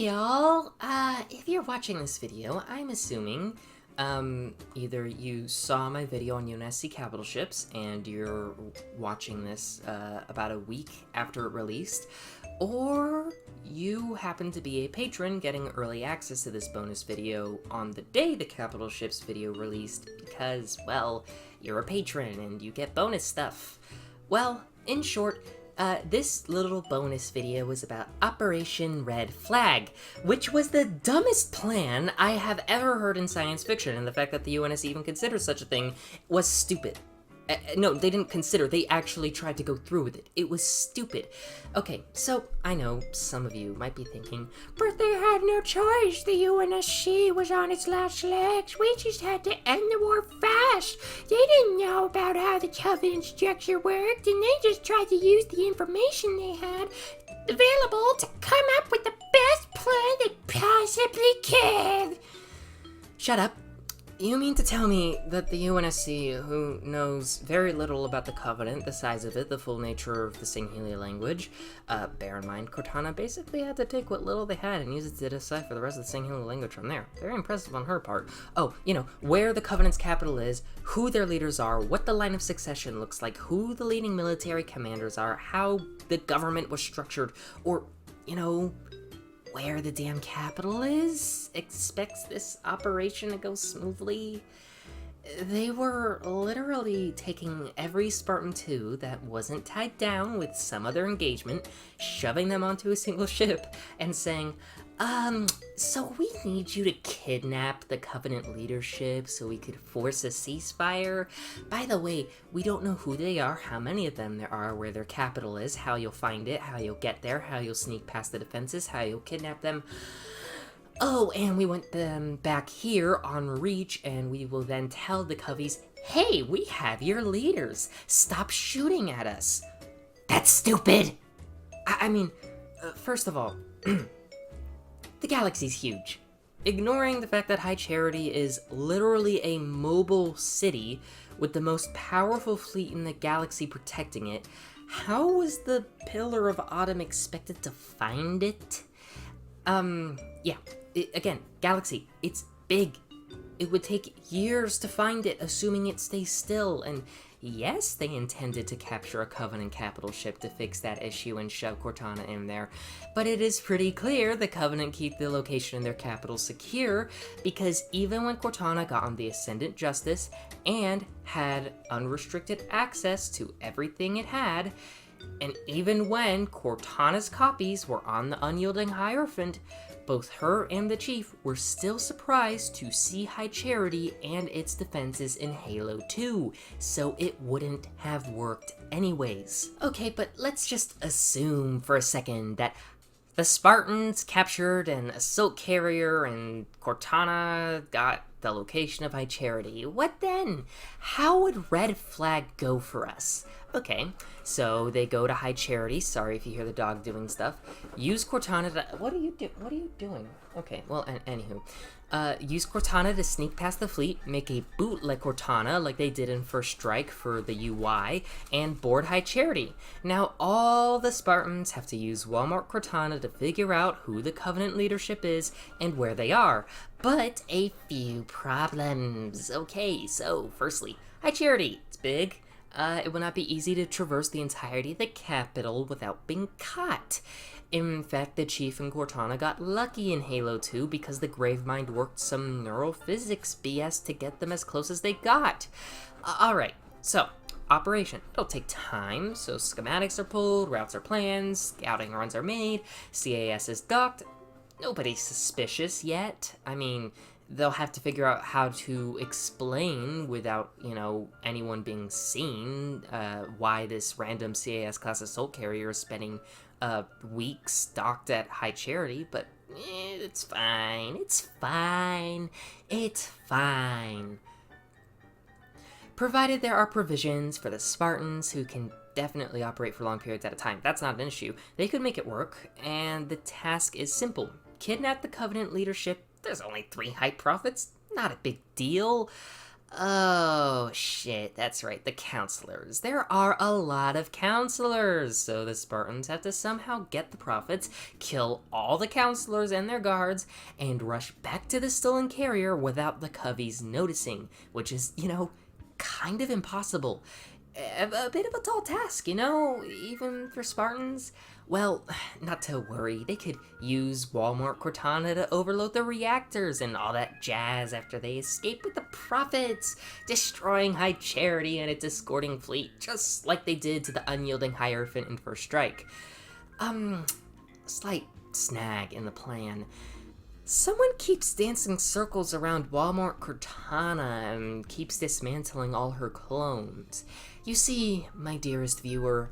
Hey y'all! If you're watching this video, I'm assuming, either you saw my video on UNSC capital ships and you're watching this, about a week after it released, or you happen to be a patron getting early access to this bonus video on the day the capital ships video released because, well, you're a patron and you get bonus stuff. Well, in short, this little bonus video was about Operation Red Flag, which was the dumbest plan I have ever heard in science fiction, and the fact that the UNS even considers such a thing was stupid. No, they didn't consider, they actually tried to go through with it. It was stupid. Okay, so I know some of you might be thinking, but they had no choice. The UNSC was on its last legs. We just had to end the war fast. They didn't know about how the Covenant structure worked, and they just tried to use the information they had available to come up with the best plan they possibly could. Shut up. You mean to tell me that the UNSC, who knows very little about the Covenant, the size of it, the full nature of the Singhili language, bear in mind, Cortana basically had to take what little they had and use it to decipher the rest of the Singhili language from there. Very impressive on her part. Oh, you know, where the Covenant's capital is, who their leaders are, what the line of succession looks like, who the leading military commanders are, how the government was structured, or, you know, where the damn capital is, expects this operation to go smoothly. They were literally taking every Spartan 2 that wasn't tied down with some other engagement, shoving them onto a single ship, and saying, so we need you to kidnap the Covenant leadership so we could force a ceasefire. By the way, we don't know who they are, how many of them there are, where their capital is, how you'll find it, how you'll get there, how you'll sneak past the defenses, how you'll kidnap them. Oh, and we want them back here on Reach, and we will then tell the Covies, hey, we have your leaders. Stop shooting at us. That's stupid. I mean, first of all, the galaxy's huge. Ignoring the fact that High Charity is literally a mobile city with the most powerful fleet in the galaxy protecting it, how was the Pillar of Autumn expected to find it? Again, galaxy, it's big. It would take years to find it, assuming it stays still, and yes, they intended to capture a Covenant capital ship to fix that issue and shove Cortana in there, but it is pretty clear the Covenant keep the location in their capital secure, because even when Cortana got on the Ascendant Justice and had unrestricted access to everything it had, and even when Cortana's copies were on the Unyielding Hierophant, both her and the Chief were still surprised to see High Charity and its defenses in Halo 2, so it wouldn't have worked anyways. Okay, but let's just assume for a second that the Spartans captured an assault carrier and Cortana got the location of High Charity. What then? How would Red Flag go for us? Okay, so they go to High Charity. Sorry if you hear the dog doing stuff. Use Cortana to... What are you doing? Okay, well, anywho. Use Cortana to sneak past the fleet, make a bootleg Cortana like they did in First Strike for the UI, and board High Charity. Now, all the Spartans have to use Walmart Cortana to figure out who the Covenant leadership is and where they are. But a few problems. Okay, so, firstly, High Charity. It's big. It will not be easy to traverse the entirety of the capital without being caught. In fact, the Chief and Cortana got lucky in Halo 2 because the Gravemind worked some neurophysics BS to get them as close as they got. Alright, so, operation. It'll take time, so schematics are pulled, routes are planned, scouting runs are made, CAS is docked. Nobody's suspicious yet. I mean, they'll have to figure out how to explain without, you know, anyone being seen, why this random CAS class assault carrier is spending weeks docked at High Charity, but it's fine. Provided there are provisions for the Spartans who can definitely operate for long periods at a time. That's not an issue. They could make it work, and the task is simple. Kidnap the Covenant leadership. There's only 3 High Prophets. Not a big deal. Oh, shit, that's right, the counselors. There are a lot of counselors, so the Spartans have to somehow get the prophets, kill all the counselors and their guards, and rush back to the stolen carrier without the Coveys noticing, which is, kind of impossible. A bit of a tall task, even for Spartans. Well, not to worry, they could use Walmart Cortana to overload the reactors and all that jazz after they escape with the profits, destroying High Charity and its escorting fleet, just like they did to the unyielding Hierophant in First Strike. Slight snag in the plan. Someone keeps dancing circles around Walmart Cortana and keeps dismantling all her clones. You see, my dearest viewer,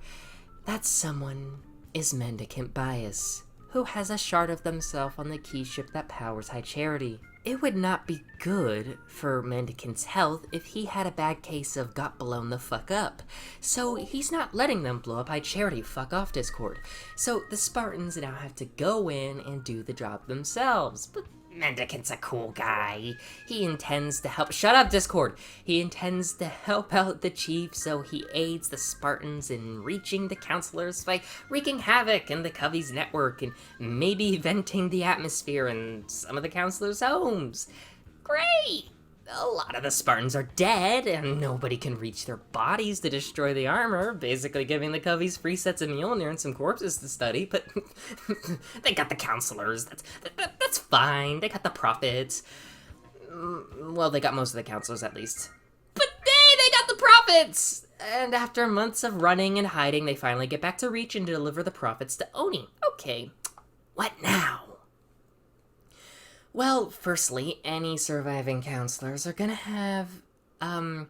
that someone is Mendicant Bias, who has a shard of themselves on the key ship that powers High Charity. It would not be good for Mendicant's health if he had a bad case of got blown the fuck up. So he's not letting them blow up High Charity. Fuck off, Discord. So the Spartans now have to go in and do the job themselves. But Mendicant's a cool guy. He intends to help— Shut up, Discord! He intends to help out the chief, so he aids the Spartans in reaching the counselors by wreaking havoc in the Coveys network and maybe venting the atmosphere in some of the counselors' homes. Great! A lot of the Spartans are dead, and nobody can reach their bodies to destroy the armor, basically giving the Coveys free sets of Mjolnir and some corpses to study, but they got the counselors. That's fine. They got the prophets. Well, they got most of the counselors, at least. But they got the prophets! And after months of running and hiding, they finally get back to Reach and deliver the prophets to Oni. Okay, what now? Well, firstly, any surviving counselors are gonna have, a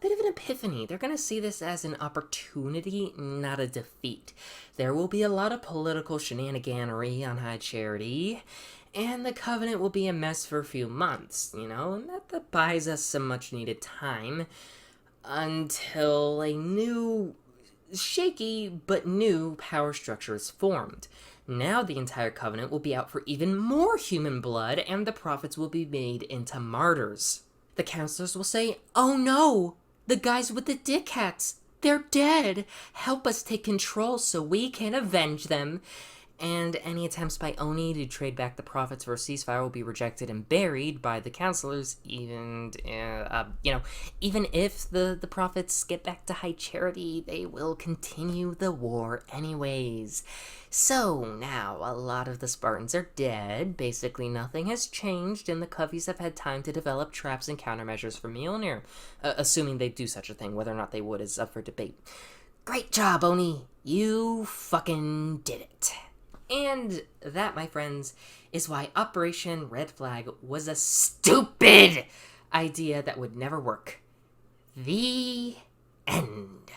bit of an epiphany. They're gonna see this as an opportunity, not a defeat. There will be a lot of political shenaniganery on High Charity, and the Covenant will be a mess for a few months, and that buys us some much-needed time until a new, shaky but new power structure is formed. Now the entire Covenant will be out for even more human blood, and the prophets will be made into martyrs. The counselors will say, "Oh no! The guys with the dick hats! They're dead! Help us take control so we can avenge them!" And any attempts by Oni to trade back the prophets for a ceasefire will be rejected and buried by the counselors, even if the prophets get back to High Charity, they will continue the war anyways. So now a lot of the Spartans are dead, basically nothing has changed, and the Coveys have had time to develop traps and countermeasures for Mjolnir, assuming they do such a thing. Whether or not they would is up for debate. Great job, Oni! You fucking did it! And that, my friends, is why Operation Red Flag was a stupid idea that would never work. The end.